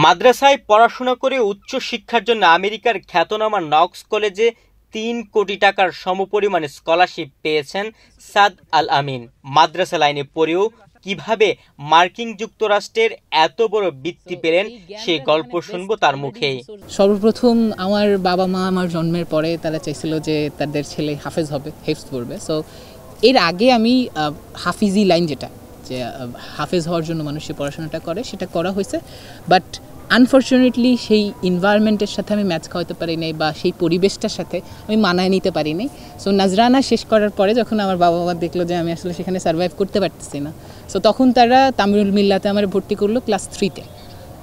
মাদ্রাসায় পড়াশোনা করে উচ্চ শিক্ষার জন্য আমেরিকার খ্যাতনামা নক্স কলেজে ৩ কোটি টাকার সমপরিমাণ স্কলারশিপ পেয়েছেন সাদ আল আমিন। মাদ্রাসা লাইনে পড়েও কিভাবে মার্কিন যুক্তরাষ্ট্রের এত বড় বৃত্তি পেলেন সেই গল্প শুনবো তার মুখেই। সর্বপ্রথম আমার বাবা মা আমার জন্মের পরে তারা চাইছিল যে তাদের ছেলে হাফেজ হবে, হেফজ পড়বে। সো এর আগে আমি হাফিজি লাইন যেটা যে হাফেজ হওয়ার জন্য মানুষ পড়াশোনাটা করে সেটা করা হয়েছে, বাট আনফর্চুনেটলি সেই এনভায়রনমেন্টের সাথে আমি ম্যাচ খাওয়াতে পারি নাই বা সেই পরিবেশটার সাথে আমি মানায় নিতে পারি নাই। সো নাজরানা শেষ করার পরে যখন আমার বাবা মা দেখলো যে আমি আসলে সেখানে সার্ভাইভ করতে পারতেছি না, সো তখন তারা তামিরুল মিল্লাতে আমার ভর্তি করলো ক্লাস 3-তে।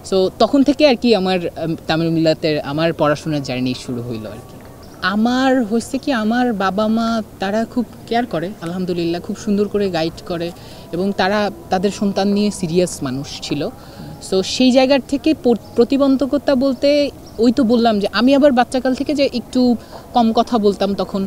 সো তখন থেকে আর কি আমার তামিরুল মিল্লাতে আমার পড়াশোনার জার্নি শুরু হইলো আর কি। আমার হয়েছে কি, আমার বাবা মা তারা খুব কেয়ার করে, আলহামদুলিল্লাহ খুব সুন্দর করে গাইড করে এবং তারা তাদের সন্তান নিয়ে সিরিয়াস মানুষ ছিল। সো সেই জায়গার থেকে প্রতিবন্ধকতা বলতে ওই তো বললাম যে আমি আবার বাচ্চাকাল থেকে যে একটু কম কথা বলতাম, তখন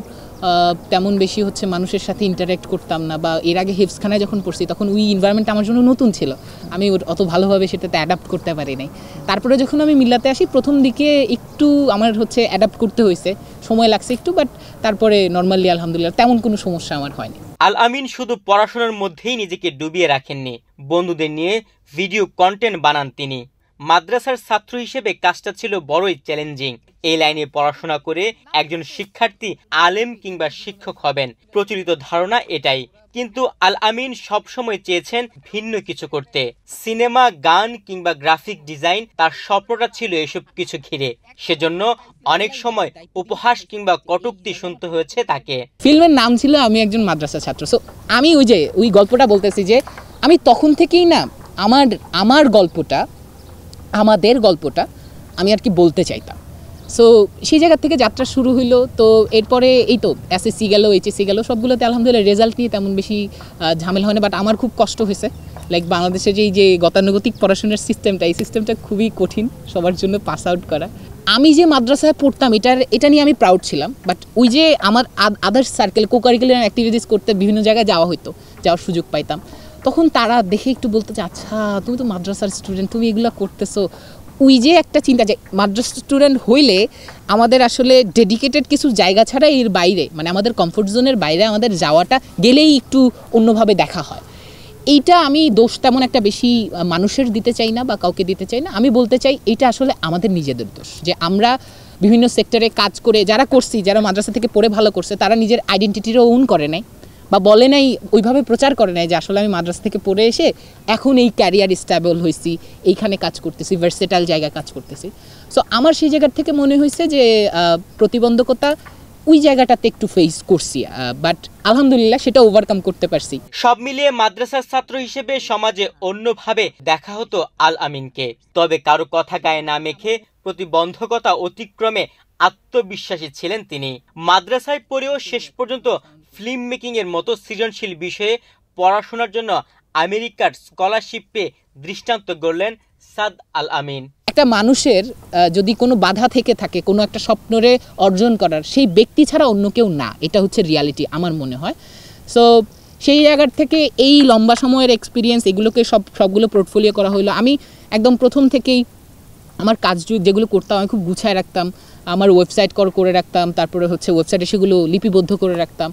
তেমন বেশি হচ্ছে মানুষের সাথে ইন্টারেক্ট করতাম না, বা এর আগে হেফজখানায় যখন পড়ছি তখন ওই এনভায়রনমেন্ট আমার জন্য নতুন ছিল, আমি অত ভালোভাবে সেটাতে অ্যাডাপ্ট করতে পারি নাই। তারপরে যখন আমি মিল্লাতে আসি প্রথম দিকে একটু আমার হচ্ছে অ্যাডাপ্ট করতে হয়েছে, সময় লাগছে একটু, বাট তারপরে নর্মালি আলহামদুলিল্লাহ তেমন কোনো সমস্যা আমার হয়নি। আল আমিন শুধু পড়াশোনার মধ্যেই নিজেকে ডুবিয়ে রাখেননি, বন্ধুদের নিয়ে ভিডিও কন্টেন্ট বানান তিনি। মাদ্রাসার ছাত্র হিসেবে কাজটা ছিল বড়ই চ্যালেঞ্জিং। এই লাইনে পড়াশোনা করে একজন শিক্ষার্থী আলেম কিংবা শিক্ষক হবেন, প্রচলিত ধারণা এটাই। কিন্তু আল আমিন সবসময় চেয়েছেন ভিন্ন কিছু করতে। সিনেমা, গান কিংবা গ্রাফিক ডিজাইন, তার স্বপ্নটা ছিল এসব কিছু ঘিরে। সেজন্য অনেক সময় উপহাস কিংবা কটূক্তি শুনতে হয়েছে তাকে। ফিল্মের নাম ছিল আমি একজন মাদ্রাসা ছাত্র। সো আমি ওই গল্পটা বলতেছি যে আমি তখন থেকেই না আমার গল্পটা, আমাদের গল্পটা আমি আর কি বলতে চাইতাম। সো সেই জায়গা থেকে যাত্রা শুরু হইলো। তো এরপরে এই তো এসএসসি গেল, এইচএসসি গেল, সবগুলোতে আলহামদুলিল্লাহ রেজাল্ট নিয়ে তেমন বেশি ঝামেলা হয় না, বাট আমার খুব কষ্ট হয়েছে। লাইক বাংলাদেশের যে গতানুগতিক পড়াশোনার সিস্টেমটা, এই সিস্টেমটা খুবই কঠিন সবার জন্য পাস আউট করা। আমি যে মাদ্রাসায় পড়তাম এটা নিয়ে আমি প্রাউড ছিলাম, বাট ওই যে আমার আদার্স সার্কেল কোকারিকুলার অ্যাক্টিভিটিস করতে বিভিন্ন জায়গায় যাওয়ার সুযোগ পাইতাম, তখন তারা দেখে একটু বলতো যে আচ্ছা তুমি তো মাদ্রাসার স্টুডেন্ট, তুমি এগুলো করতেছো। ওই যে একটা চিন্তা যে মাদ্রাসা স্টুডেন্ট হইলে আমাদের আসলে ডেডিকেটেড কিছু জায়গা ছাড়া এর বাইরে, মানে আমাদের কমফোর্ট জোনের বাইরে আমাদের যাওয়াটা গেলেই একটু অন্যভাবে দেখা হয়। এইটা আমি দোষ তেমন একটা বেশি মানুষের দিতে চাই না বা কাউকে দিতে চাই না। আমি বলতে চাই এইটা আসলে আমাদের নিজেদের দোষ, যে আমরা বিভিন্ন সেক্টরে কাজ করে যারা মাদ্রাসা থেকে পড়ে ভালো করছে, তারা নিজের আইডেন্টিটিরও ওন করে নাই বা বলে নাই, ওইভাবে প্রচার করে নাই যে আসলে আমি মাদ্রাসা থেকে পড়ে এসে এখন এই ক্যারিয়ার স্টেবল হয়েছি, এইখানে কাজ করতেছি, ভার্সেটাইল জায়গায় কাজ করতেছি। সো আমার সেই জায়গার থেকে মনে হয়েছে যে প্রতিবন্ধকতা ওই জায়গাটাতে একটু ফেস করছি, বাট আলহামদুলিল্লাহ সেটা ওভারকাম করতে পারছি। সব মিলিয়ে মাদ্রাসার ছাত্র হিসেবে সমাজে অন্যভাবে দেখা হতো আল আমিনকে। তবে কারো কথা গায়ে না মেখে প্রতিবন্ধকতা অতিক্রমে আত্মবিশ্বাসী ছিলেন তিনি। মাদ্রাসায় পড়েও শেষ পর্যন্ত ফিল্ম মেকিং এর মতো সৃজনশীল বিষয়ে পড়াশোনার জন্য আমেরিকার স্কলারশিপ পেয়ে দৃষ্টান্ত গড়লেন সাদ আল আমিন। একটা মানুষের যদি কোনো বাধা থেকে থাকে কোনো একটা স্বপ্নরে অর্জন করার, সেই ব্যক্তি ছাড়া অন্য কেউ না, এটা হচ্ছে রিয়ালিটি আমার মনে হয়। সো সেই জায়গার থেকে এই লম্বা সময়ের এক্সপিরিয়েন্স এগুলোকে সবগুলো পোর্টফোলিও করা হলো। আমি একদম প্রথম থেকেই আমার কাজ যেগুলো করতাম আমি খুব গুছায় রাখতাম, আমার ওয়েবসাইট করে রাখতাম, তারপরে হচ্ছে ওয়েবসাইটে সেগুলো লিপিবদ্ধ করে রাখতাম।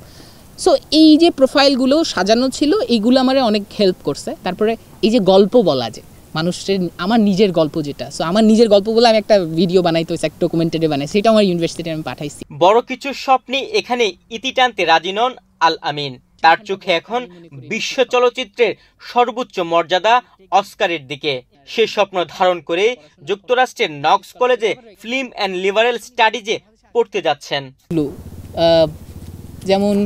সো এই যে প্রোফাইলগুলো সাজানো ছিল এইগুলো আমার অনেক হেল্প করছে। তারপরে এই যে গল্প বলা, যে মানুষের আমার নিজের গল্প যেটা, সো আমার নিজের গল্প বলে আমি একটা ভিডিও বানাইতে হয়েছে, একটা ডকুমেন্টারি বানাই, সেটা আমার ইউনিভার্সিটিতে আমি পাঠাইছি। বড় কিছু স্বপ্নে এখানে ইতি টানতে রাজি নন আল আমিন। তার চোখে এখন বিশ্ব চলচ্চিত্রের সর্বোচ্চ মর্যাদা অস্কারের দিকে। সে স্বপ্ন ধারণ করে যুক্তরাষ্ট্রের নক্স কলেজে ফিল্ম অ্যান্ড লিবারেল স্টাডিজে পড়তে যাচ্ছেন। যেমন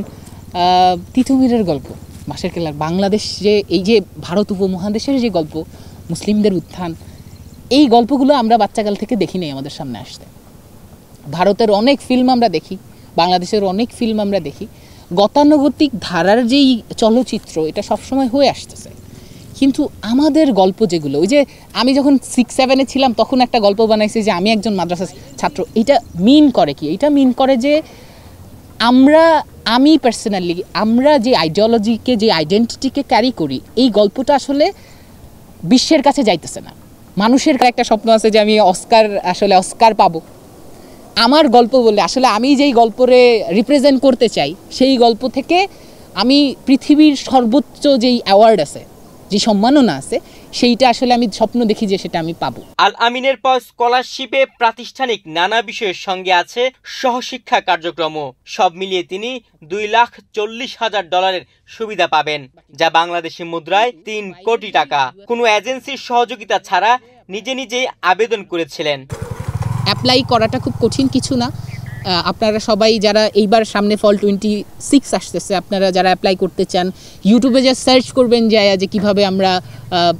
তিতুমিরের গল্প, মাসের কেলার, বাংলাদেশ যে এই যে ভারত উপমহাদেশের যে গল্প, মুসলিমদের উত্থান, এই গল্পগুলো আমরা বাচ্চাকাল থেকে দেখি নাই আমাদের সামনে আসতে। ভারতের অনেক ফিল্ম আমরা দেখি, বাংলাদেশের অনেক ফিল্ম আমরা দেখি, গতানুগতিক ধারার যেই চলচ্চিত্র এটা সবসময় হয়ে আসতেছে। কিন্তু আমাদের গল্প যেগুলো, ওই যে আমি যখন 6-7-এ ছিলাম তখন একটা গল্প বানাইছি যে আমি একজন মাদ্রাসা ছাত্র, এটা মিন করে কি? এটা মিন করে যে আমি পার্সোনালি আমরা যে আইডিওলজিকে, যে আইডেন্টিটিকে ক্যারি করি, এই গল্পটা আসলে বিশ্বের কাছে যাইতেছে না। মানুষের একটা স্বপ্ন আছে যে আমি অস্কার পাবো। আমার গল্প বললে আসলে আমি যেই গল্পরে রিপ্রেজেন্ট করতে চাই সেই গল্প থেকে আমি পৃথিবীর সর্বোচ্চ যেই অ্যাওয়ার্ড আছে, যে সম্মাননা আছে, সেইটা আসলে আমি স্বপ্ন দেখি যে সেটা আমি পাবো। আল আমিনের পর স্কলারশিপে প্রাতিষ্ঠানিক নানা বিষয়ের সঙ্গে আছে সহশিক্ষা কার্যক্রমও। সব মিলিয়ে তিনি $2,40,000 সুবিধা পাবেন, যা বাংলাদেশি মুদ্রায় 3 কোটি টাকা। কোনো এজেন্সির সহযোগিতা ছাড়া নিজে নিজেই আবেদন করেছিলেন। অ্যাপ্লাই করাটা খুব কঠিন কিছু না। আপনারা সবাই যারা এইবার সামনে ফল 26 আসতেছে, আপনারা যারা অ্যাপ্লাই করতে চান ইউটিউবে যা সার্চ করবেন যে কিভাবে আমরা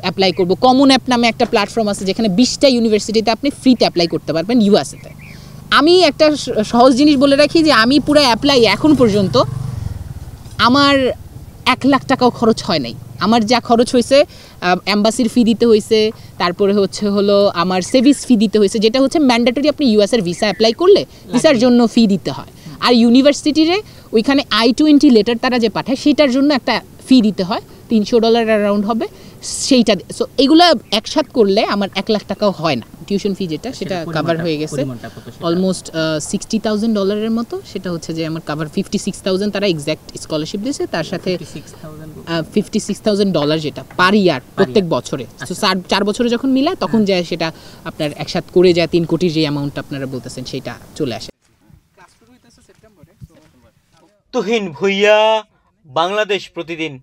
অ্যাপ্লাই করব। কমন অ্যাপ নামে একটা প্ল্যাটফর্ম আছে যেখানে 20টা ইউনিভার্সিটিতে আপনি ফ্রিতে অ্যাপ্লাই করতে পারবেন ইউএসএতে। আমি একটা সহজ জিনিস বলে রাখি যে আমি পুরো অ্যাপ্লাই এখন পর্যন্ত আমার 1 লাখ টাকাও খরচ হয় নাই। আমার যা খরচ হয়েছে অ্যাম্বাসির ফি দিতে হয়েছে, তারপরে হলো আমার সেভিস ফি দিতে হয়েছে, যেটা হচ্ছে ম্যান্ডেটরি। আপনি ইউএসের ভিসা অ্যাপ্লাই করলে ভিসার জন্য ফি দিতে হয়। আর ইউনিভার্সিটিরে ওইখানে I-20 লেটার তারা যে পাঠায় সেটার জন্য একটা ফি দিতে হয়, $300 অ্যারাউন্ড হবে সেইটা। সো এগুলো একসাথ করলে আমার 1 লাখ টাকাও হয় না। টিউশন ফি যেটা সেটা কভার হয়ে গেছে অলমোস্ট $60,000 মতো। সেটা হচ্ছে যে আমার কভার 56,000 তারা এক্স্যাক্ট স্কলারশিপ দিয়েছে, তার সাথে $56,000 যেটা পার ইয়ার প্রত্যেক বছরে। তো 4 বছরে যখন মিলায় তখন যায় সেটা আপনার একসাথ করে যায় 3 কোটির যে অ্যামাউন্ট আপনারা বলতেছেন সেটা চলে আসে। তুহিন ভুইয়া, বাংলাদেশ প্রতিদিন।